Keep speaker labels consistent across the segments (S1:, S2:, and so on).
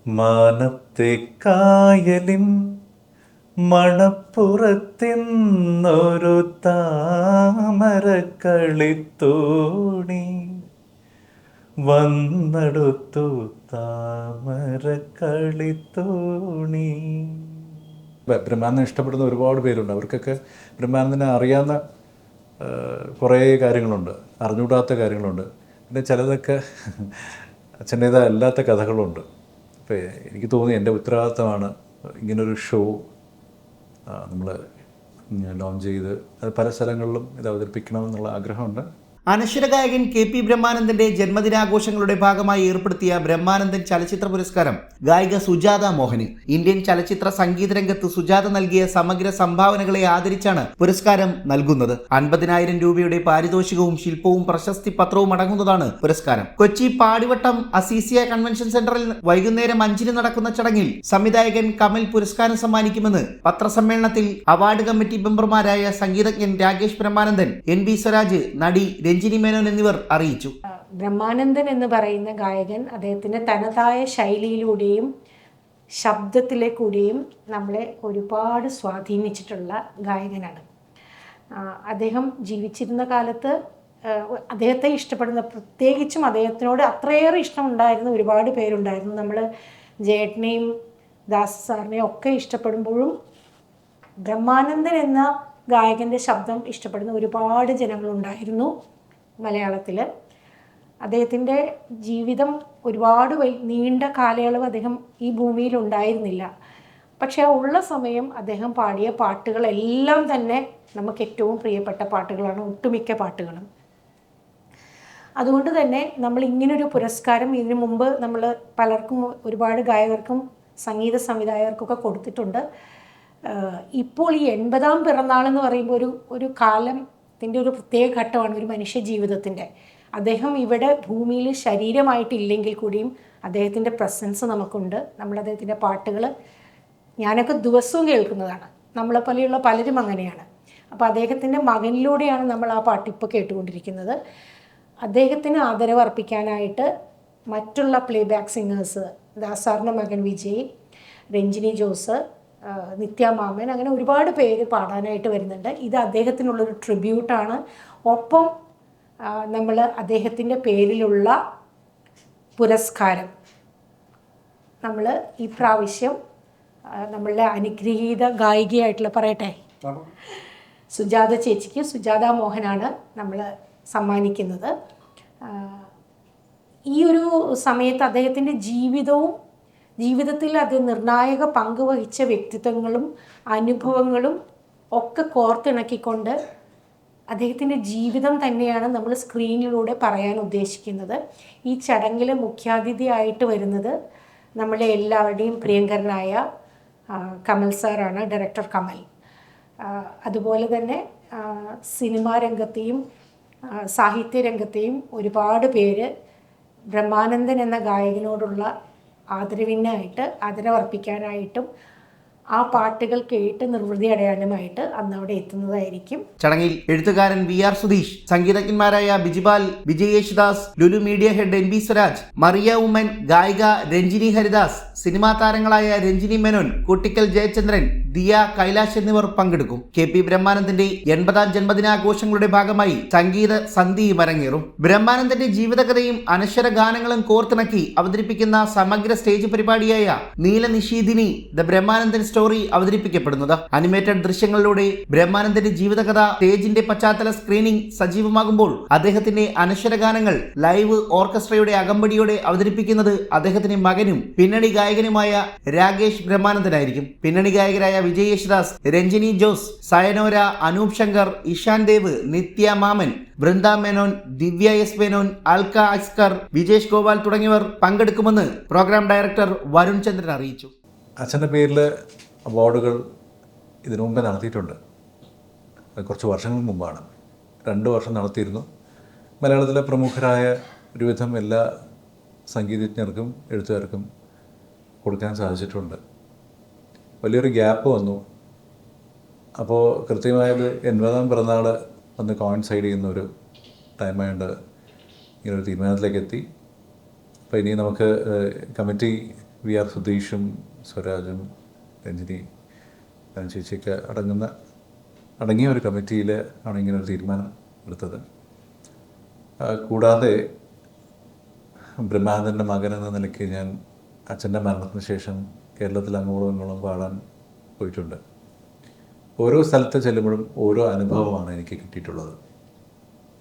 S1: മാനത്തെ കായലിൻ മണപ്പുറത്തിന്നൊരു താമരക്കളിത്തോണി വന്നെടുത്തു താമരക്കളിത്തോണി. ബ്രഹ്മാനന്ദനെ ഇഷ്ടപ്പെടുന്ന ഒരുപാട് പേരുണ്ട്. അവർക്കൊക്കെ ബ്രഹ്മാനന്ദനെ അറിയാവുന്ന കുറേ കാര്യങ്ങളുണ്ട്, അറിഞ്ഞുകൂടാത്ത കാര്യങ്ങളുണ്ട്. പിന്നെ ചിലതൊക്കെ അച്ഛൻ്റേതല്ലാത്ത കഥകളുണ്ട്. അപ്പോൾ എനിക്ക് തോന്നി എൻ്റെ ഉത്തരവാദിത്തമാണ് ഇങ്ങനൊരു ഷോ നമ്മൾ ലോഞ്ച് ചെയ്ത് അത് പല സ്ഥലങ്ങളിലും ഇത് അവതരിപ്പിക്കണമെന്നുള്ള ആഗ്രഹമുണ്ട്.
S2: അനശ്വര ഗായകൻ KP ബ്രഹ്മാനന്ദന്റെ ജന്മദിനാഘോഷങ്ങളുടെ ഭാഗമായി ഏർപ്പെടുത്തിയ ബ്രഹ്മാനന്ദൻ ചലച്ചിത്ര പുരസ്കാരം ഗായിക സുജാത മോഹന്. ഇന്ത്യൻ ചലച്ചിത്ര സംഗീത രംഗത്ത് സുജാത നൽകിയ സമഗ്ര സംഭാവനകളെ ആദരിച്ചാണ് പുരസ്കാരം നൽകുന്നത്. 50,000 രൂപയുടെ പാരിതോഷികവും ശില്പവും പ്രശസ്തി പത്രവും അടങ്ങുന്നതാണ് പുരസ്കാരം. കൊച്ചി പാടിവട്ടം അസീസിയ കൺവെൻഷൻ സെന്ററിൽ വൈകുന്നേരം 5-ന് നടക്കുന്ന ചടങ്ങിൽ സംവിധായകൻ കമൽ പുരസ്കാരം സമ്മാനിക്കുമെന്ന് പത്രസമ്മേളനത്തിൽ അവാർഡ് കമ്മിറ്റി മെമ്പർമാരായ സംഗീതജ്ഞൻ രാകേഷ് ബ്രഹ്മാനന്ദൻ, NB സ്വരാജ്, നടി രഞ്ജിനി മേനോൻ എന്നിവർ അറിയിച്ചു.
S3: ബ്രഹ്മാനന്ദൻ എന്ന് പറയുന്ന ഗായകൻ അദ്ദേഹത്തിൻ്റെ തനതായ ശൈലിയിലൂടെയും ശബ്ദത്തിലെ കൂടിയും നമ്മളെ ഒരുപാട് സ്വാധീനിച്ചിട്ടുള്ള ഗായകനാണ്. അദ്ദേഹം ജീവിച്ചിരുന്ന കാലത്ത് അദ്ദേഹത്തെ ഇഷ്ടപ്പെടുന്ന, പ്രത്യേകിച്ചും അദ്ദേഹത്തിനോട് അത്രയേറെ ഇഷ്ടമുണ്ടായിരുന്ന ഒരുപാട് പേരുണ്ടായിരുന്നു. നമ്മൾ ജേട്ടനെയും ദാസ് സാറിനെയും ഒക്കെ ഇഷ്ടപ്പെടുമ്പോഴും ബ്രഹ്മാനന്ദൻ എന്ന ഗായകൻ്റെ ശബ്ദം ഇഷ്ടപ്പെടുന്ന ഒരുപാട് ജനങ്ങളുണ്ടായിരുന്നു മലയാളത്തിൽ. അദ്ദേഹത്തിൻ്റെ ജീവിതം ഒരുപാട് നീണ്ട കാലയളവ് അദ്ദേഹം ഈ ഭൂമിയിൽ ഉണ്ടായിരുന്നില്ല. പക്ഷേ ഉള്ള സമയം അദ്ദേഹം പാടിയ പാട്ടുകളെല്ലാം തന്നെ നമുക്ക് ഏറ്റവും പ്രിയപ്പെട്ട പാട്ടുകളാണ്, ഒട്ടുമിക്ക പാട്ടുകളും. അതുകൊണ്ട് തന്നെ നമ്മൾ ഇങ്ങനൊരു പുരസ്കാരം ഇതിനു മുമ്പ് നമ്മൾ പലർക്കും, ഒരുപാട് ഗായകർക്കും സംഗീത സംവിധായകർക്കൊക്കെ കൊടുത്തിട്ടുണ്ട്. ഇപ്പോൾ ഈ 80-ാം പിറന്നാളെന്ന് പറയുമ്പോൾ ഒരു കാലത്തിൻ്റെ ഒരു പ്രത്യേക ഘട്ടമാണ് ഒരു മനുഷ്യ ജീവിതത്തിൻ്റെ. അദ്ദേഹം ഇവിടെ ഭൂമിയിൽ ശരീരമായിട്ടില്ലെങ്കിൽ കൂടിയും അദ്ദേഹത്തിൻ്റെ പ്രസൻസ് നമുക്കുണ്ട്. നമ്മൾ അദ്ദേഹത്തിൻ്റെ പാട്ടുകൾ ഞാനൊക്കെ ദിവസവും കേൾക്കുന്നതാണ്. നമ്മളെപ്പോലെയുള്ള പലരും അങ്ങനെയാണ്. അപ്പോൾ അദ്ദേഹത്തിൻ്റെ മകനിലൂടെയാണ് നമ്മൾ ആ പാട്ടിപ്പോൾ കേട്ടുകൊണ്ടിരിക്കുന്നത്. അദ്ദേഹത്തിന് ആദരവ് അർപ്പിക്കാനായിട്ട് മറ്റുള്ള പ്ലേബാക്ക് സിംഗേഴ്സ്, ദാസാറിൻ്റെ മകൻ വിജയ്, രഞ്ജിനി ജോസ്, നിത്യ മാമൻ, അങ്ങനെ ഒരുപാട് പേര് പാടാനായിട്ട് വരുന്നുണ്ട്. ഇത് അദ്ദേഹത്തിനുള്ളൊരു ട്രിബ്യൂട്ടാണ്. ഒപ്പം നമ്മൾ അദ്ദേഹത്തിൻ്റെ പേരിലുള്ള പുരസ്കാരം നമ്മൾ ഈ പ്രാവശ്യം നമ്മളുടെ അനുഗ്രഹീത ഗായികയായിട്ടുള്ള, പറയട്ടെ, സുജാത ചേച്ചിക്ക്, സുജാത മോഹനാണ് നമ്മൾ സമ്മാനിക്കുന്നത്. ഈ ഒരു സമയത്ത് അദ്ദേഹത്തിൻ്റെ ജീവിതത്തിൽ അത് നിർണായക പങ്ക് വഹിച്ച വ്യക്തിത്വങ്ങളും അനുഭവങ്ങളും ഒക്കെ കോർത്തിണക്കിക്കൊണ്ട് അദ്ദേഹത്തിൻ്റെ ജീവിതം തന്നെയാണ് നമ്മൾ സ്ക്രീനിലൂടെ പറയാൻ ഉദ്ദേശിക്കുന്നത്. ഈ ചടങ്ങിൽ മുഖ്യാതിഥിയായിട്ട് വരുന്നത് നമ്മളെ എല്ലാവരുടെയും പ്രിയങ്കരനായ കമൽ സാറാണ്, ഡയറക്ടർ കമൽ. അതുപോലെ തന്നെ സിനിമാ രംഗത്തെയും സാഹിത്യ രംഗത്തെയും ഒരുപാട് പേര് ബ്രഹ്മാനന്ദൻ എന്ന ഗായകനോടുള്ള ആദരവർപ്പിക്കാനായിട്ടും ആ പാട്ടുകൾ കേട്ട് നിർവൃതി അടയാനുമായിട്ട് അന്ന് അവിടെ എത്തുന്നതായിരിക്കും.
S2: ചടങ്ങിൽ എഴുത്തുകാരൻ VR സുധീഷ്, സംഗീതജ്ഞന്മാരായ Bijibal, Vijay Yesudas, Lulu media head NB Swaraj, Maria Oommen, ഗായിക രഞ്ജിനി ഹരിദാസ്, സിനിമാ താരങ്ങളായ രഞ്ജിനി മേനോൻ, കുട്ടിക്കൽ ജയചന്ദ്രൻ, ദിയ, കൈലാഷ് എന്നിവർ പങ്കെടുക്കും. KP ബ്രഹ്മാനന്ദന്റെ 80-ാം ജന്മദിനാഘോഷങ്ങളുടെ ഭാഗമായി സംഗീത സന്ധ്യയും അരങ്ങേറും. ബ്രഹ്മാനന്ദന്റെ ജീവിതകഥയും അനശ്വര ഗാനങ്ങളും കോർത്തിണക്കി അവതരിപ്പിക്കുന്ന സമഗ്ര സ്റ്റേജ് പരിപാടിയായ നീലനിഷീദിനി ദ ബ്രഹ്മാനന്ദൻ സ്റ്റോറി അവതരിപ്പിക്കപ്പെടുന്നത്. അനിമേറ്റഡ് ദൃശ്യങ്ങളിലൂടെ ബ്രഹ്മാനന്ദന്റെ ജീവിതകഥ സ്റ്റേജിന്റെ പശ്ചാത്തല സ്ക്രീനിംഗ് സജീവമാകുമ്പോൾ അദ്ദേഹത്തിന്റെ അനശ്വര ഗാനങ്ങൾ ലൈവ് ഓർക്കസ്ട്രയുടെ അകമ്പടിയോടെ അവതരിപ്പിക്കുന്നത് അദ്ദേഹത്തിന്റെ മകനും പിന്നണി ഗായകനുമായ രാകേഷ് ബ്രഹ്മാനന്ദനായിരിക്കും. പിന്നണി ഗായകരായ വിജയ് യേശുദാസ്, രഞ്ജിനി ജോസ്, സയനോര, അനൂപ് ശങ്കർ, ഇഷാൻ ദേവ്, നിത്യ മാമൻ, വൃന്ദ മേനോൻ, ദിവ്യ എസ് മേനോൻ, അൽക്ക അസ്കർ, വിജേഷ് ഗോപാൽ തുടങ്ങിയവർ പങ്കെടുക്കുമെന്ന് പ്രോഗ്രാം ഡയറക്ടർ വരുൺ ചന്ദ്രൻ അറിയിച്ചു.
S1: അച്ഛൻ്റെ പേരിൽ അവാർഡുകൾ ഇതിനു മുമ്പേ നടത്തിയിട്ടുണ്ട്. കുറച്ച് വർഷങ്ങൾക്ക് മുമ്പാണ്, 2 വർഷം നടത്തിയിരുന്നു. മലയാളത്തിലെ പ്രമുഖരായ ഒരുവിധം എല്ലാ സംഗീതജ്ഞർക്കും എഴുത്തുകാർക്കും കൊടുക്കാൻ സാധിച്ചിട്ടുണ്ട്. വലിയൊരു ഗ്യാപ്പ് വന്നു. അപ്പോൾ കൃത്യമായത് 80-ാം പിറന്നാൾ വന്ന് കോയിൻസൈഡ് ചെയ്യുന്ന ഒരു ടൈമായതുകൊണ്ട് ഇങ്ങനൊരു തീരുമാനത്തിലേക്ക് എത്തി. അപ്പോൾ ഇനി നമുക്ക് കമ്മിറ്റി VR സുധീഷും സ്വരാജും രഞ്ജിനി ചേച്ചിയൊക്കെ അടങ്ങിയ ഒരു കമ്മിറ്റിയിൽ ആണ് ഇങ്ങനെ ഒരു തീരുമാനം എടുത്തത്. കൂടാതെ ബ്രഹ്മാനന്ദൻ്റെ മകൻ എന്ന നിലയ്ക്ക് ഞാൻ അച്ഛൻ്റെ മരണത്തിന് ശേഷം കേരളത്തിൽ അങ്ങോളം ഇങ്ങോളം പാടാൻ പോയിട്ടുണ്ട്. ഓരോ സ്ഥലത്ത് ചെല്ലുമ്പോഴും ഓരോ അനുഭവമാണ് എനിക്ക് കിട്ടിയിട്ടുള്ളത്.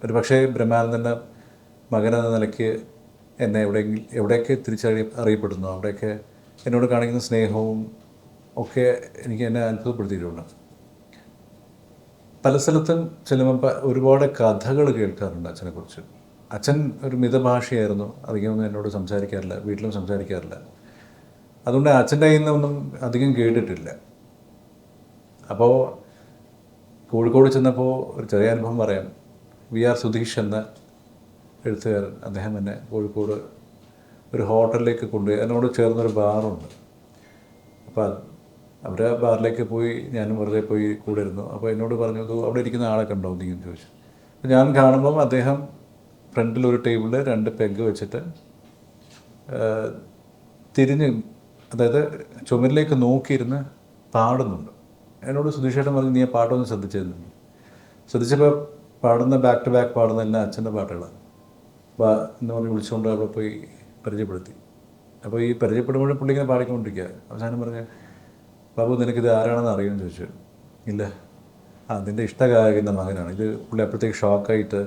S1: ഒരു പക്ഷേ ബ്രഹ്മാനന്ദൻ്റെ മകൻ എന്ന നിലയ്ക്ക് എന്നെ എവിടെയൊക്കെ അറിയപ്പെടുന്നു അവിടെയൊക്കെ എന്നോട് കാണിക്കുന്ന സ്നേഹവും ഒക്കെ എന്നെ അത്ഭുതപ്പെടുത്തിയിട്ടുണ്ട്. പല സ്ഥലത്തും ചെല്ലുമ്പോൾ ഒരുപാട് കഥകൾ കേൾക്കാറുണ്ട് അച്ഛനെക്കുറിച്ച്. അച്ഛൻ ഒരു മിതഭാഷയായിരുന്നു, അധികമൊന്നും എന്നോട് സംസാരിക്കാറില്ല, വീട്ടിലും സംസാരിക്കാറില്ല. അതുകൊണ്ട് അച്ഛൻ്റെ കയ്യിൽ നിന്നൊന്നും അധികം കേട്ടിട്ടില്ല. അപ്പോൾ കോഴിക്കോട് ചെന്നപ്പോൾ ഒരു ചെറിയ അനുഭവം പറയാം. VR സുധീഷ് എന്ന എഴുത്തുകാരൻ, അദ്ദേഹം എന്നെ കോഴിക്കോട് ഒരു ഹോട്ടലിലേക്ക് കൊണ്ടുപോയി. എന്നോട് ചേർന്നൊരു ബാറുണ്ട്. അപ്പോൾ അവിടെ ബാറിലേക്ക് പോയി ഞാനും വെറുതെ പോയി കൂടെ ഇരുന്നു. അപ്പോൾ എന്നോട് പറഞ്ഞു, അവിടെ ഇരിക്കുന്ന ആളെ കണ്ടോ നീ എന്ന് ചോദിച്ചു. അപ്പോൾ ഞാൻ കാണുമ്പം അദ്ദേഹം ഫ്രണ്ടിൽ ഒരു ടേബിളിൽ 2 പെഗ് വെച്ചിട്ട് തിരിഞ്ഞ്, അതായത് ചുമരിലേക്ക് നോക്കിയിരുന്ന് പാടുന്നുണ്ട്. എന്നോട് സുധീഷേട്ടൻ പറഞ്ഞു, നീ ആ പാട്ടൊന്ന് ശ്രദ്ധിച്ചിരുന്നു. ശ്രദ്ധിച്ചപ്പോൾ പാടുന്ന ബാക്ക് ടു ബാക്ക് പാടുന്ന എല്ലാം അച്ഛൻ്റെ പാട്ടുകളാണ്. എന്ന് പറഞ്ഞ് വിളിച്ചുകൊണ്ട് അവിടെ പോയി പരിചയപ്പെടുത്തി. അപ്പോൾ ഈ പരിചയപ്പെടുമ്പോഴും പുള്ളി ഇങ്ങനെ പാടിക്കൊണ്ടിരിക്കുക. അവസാനം പറഞ്ഞ്, ബാബു നിനക്കിത് ആരാണെന്ന് അറിയുമെന്ന് ചോദിച്ചു. ഇല്ല, അതിൻ്റെ ഇഷ്ടഗായകൻ്റെ മകനാണ്. ഇത് പുള്ളി അപ്പോഴത്തേക്ക് ഷോക്കായിട്ട്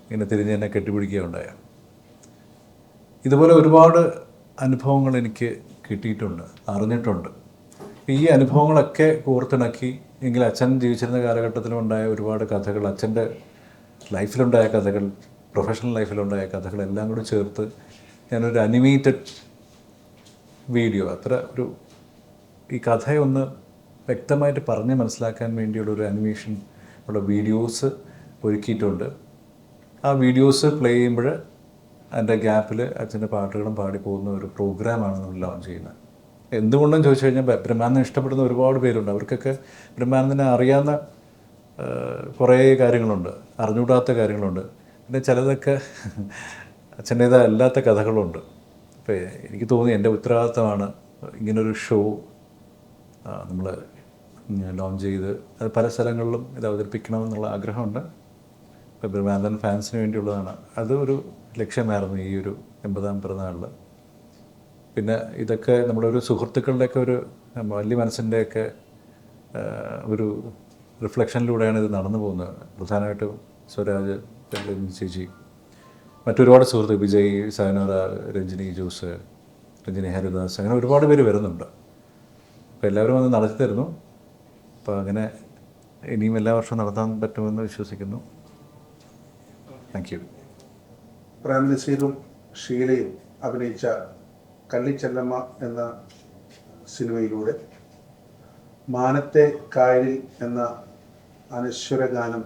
S1: ഇങ്ങനെ തിരിഞ്ഞ് എന്നെ കെട്ടിപ്പിടിക്കുക ഉണ്ടായ. ഇതുപോലെ ഒരുപാട് അനുഭവങ്ങൾ എനിക്ക് കിട്ടിയിട്ടുണ്ട്, അറിഞ്ഞിട്ടുണ്ട്. ഈ അനുഭവങ്ങളൊക്കെ കോർത്തിണക്കി എങ്കിൽ അച്ഛൻ ജീവിച്ചിരുന്ന കാലഘട്ടത്തിലുണ്ടായ ഒരുപാട് കഥകൾ, അച്ഛൻ്റെ ലൈഫിലുണ്ടായ കഥകൾ, പ്രൊഫഷണൽ ലൈഫിലുണ്ടായ കഥകളെല്ലാം കൂടി ചേർത്ത് ഞാനൊരു അനിമേറ്റഡ് വീഡിയോ, ഈ കഥയൊന്ന് വ്യക്തമായിട്ട് പറഞ്ഞ് മനസ്സിലാക്കാൻ വേണ്ടിയുള്ളൊരു അനിമേഷൻ ഉള്ള വീഡിയോസ് ഒരുക്കിയിട്ടുണ്ട്. ആ വീഡിയോസ് പ്ലേ ചെയ്യുമ്പോൾ അതിൻ്റെ ഗ്യാപ്പിൽ അച്ഛൻ്റെ പാട്ടുകളും പാടിപ്പോകുന്ന ഒരു പ്രോഗ്രാമാണ് നമ്മൾ ലോഞ്ച് ചെയ്യുന്നത്. എന്തുകൊണ്ടെന്ന് ചോദിച്ചു കഴിഞ്ഞാൽ ബ്രഹ്മാനന്ദനെ ഇഷ്ടപ്പെടുന്ന ഒരുപാട് പേരുണ്ട്. അവർക്കൊക്കെ ബ്രഹ്മാനന്ദനെ അറിയാവുന്ന കുറേ കാര്യങ്ങളുണ്ട്, അറിഞ്ഞുകൂടാത്ത കാര്യങ്ങളുണ്ട്. പിന്നെ ചിലതൊക്കെ അച്ഛൻ്റേതായ അല്ലാത്ത കഥകളുണ്ട്. അപ്പോൾ എനിക്ക് തോന്നി എൻ്റെ ഉത്തരവാദിത്തമാണ് ഇങ്ങനൊരു ഷോ നമ്മൾ ലോഞ്ച് ചെയ്ത് അത് പല സ്ഥലങ്ങളിലും ഇത് അവതരിപ്പിക്കണമെന്നുള്ള ആഗ്രഹമുണ്ട്. ഇപ്പോൾ ബ്രഹ്മാനന്ദൻ ഫാൻസിന് വേണ്ടിയുള്ളതാണ്. അത് ഒരു ലക്ഷ്യമായിരുന്നു ഈ ഒരു 80ാം പിറന്നാളിൽ. പിന്നെ ഇതൊക്കെ നമ്മുടെ ഒരു സുഹൃത്തുക്കളുടെയൊക്കെ ഒരു വലിയ മനസ്സിൻ്റെയൊക്കെ ഒരു റിഫ്ലക്ഷനിലൂടെയാണ് ഇത് നടന്നു പോകുന്നത്. പ്രധാനമായിട്ടും സ്വരാജ്, ചേച്ചി, മറ്റൊരുപാട് സുഹൃത്ത്, വിജയ്, സയനോര, രഞ്ജിനി ജോസ്, രഞ്ജിനി ഹരിദാസ്, അങ്ങനെ ഒരുപാട് പേര് വരുന്നുണ്ട്. അപ്പോൾ എല്ലാവരും വന്ന് നടത്തി തരുന്നു. അപ്പോൾ അങ്ങനെ ഇനിയും എല്ലാ വർഷവും നടത്താൻ പറ്റുമെന്ന് വിശ്വസിക്കുന്നു. Thank you.
S4: പ്രേംനസീറും ഷീലയും അഭിനയിച്ച കള്ളിച്ചെല്ലമ്മ എന്ന സിനിമയിലൂടെ മാനത്തെ കായലിൽ എന്ന അനശ്വര ഗാനം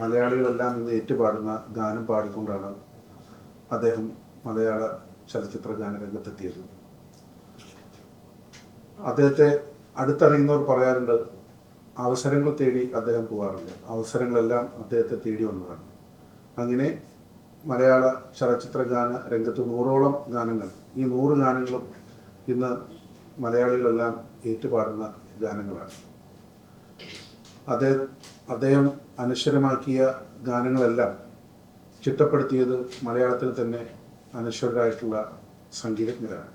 S4: മലയാളികളെല്ലാം ഇന്ന് ഏറ്റുപാടുന്ന ഗാനം പാടിക്കൊണ്ടാണ് അദ്ദേഹം മലയാള ചലച്ചിത്ര ഗാനരംഗത്തെത്തിയത്. അദ്ദേഹത്തെ അടുത്തറിയുന്നവർ പറയാറുണ്ട്, അവസരങ്ങൾ തേടി അദ്ദേഹം പോകാറില്ല, അവസരങ്ങളെല്ലാം അദ്ദേഹത്തെ തേടി വന്നതാണ്. അങ്ങനെ മലയാള ചലച്ചിത്ര ഗാന രംഗത്ത് 100ഓളം ഗാനങ്ങൾ, ഈ 100 ഗാനങ്ങളും ഇന്ന് മലയാളികളെല്ലാം ഏറ്റുപാടുന്ന ഗാനങ്ങളാണ്. അദ്ദേഹം അനശ്വരമാക്കിയ ഗാനങ്ങളെല്ലാം ചിട്ടപ്പെടുത്തിയത് മലയാളത്തിൽ തന്നെ അനശ്വരരായിട്ടുള്ള സംഗീതജ്ഞരാണ്.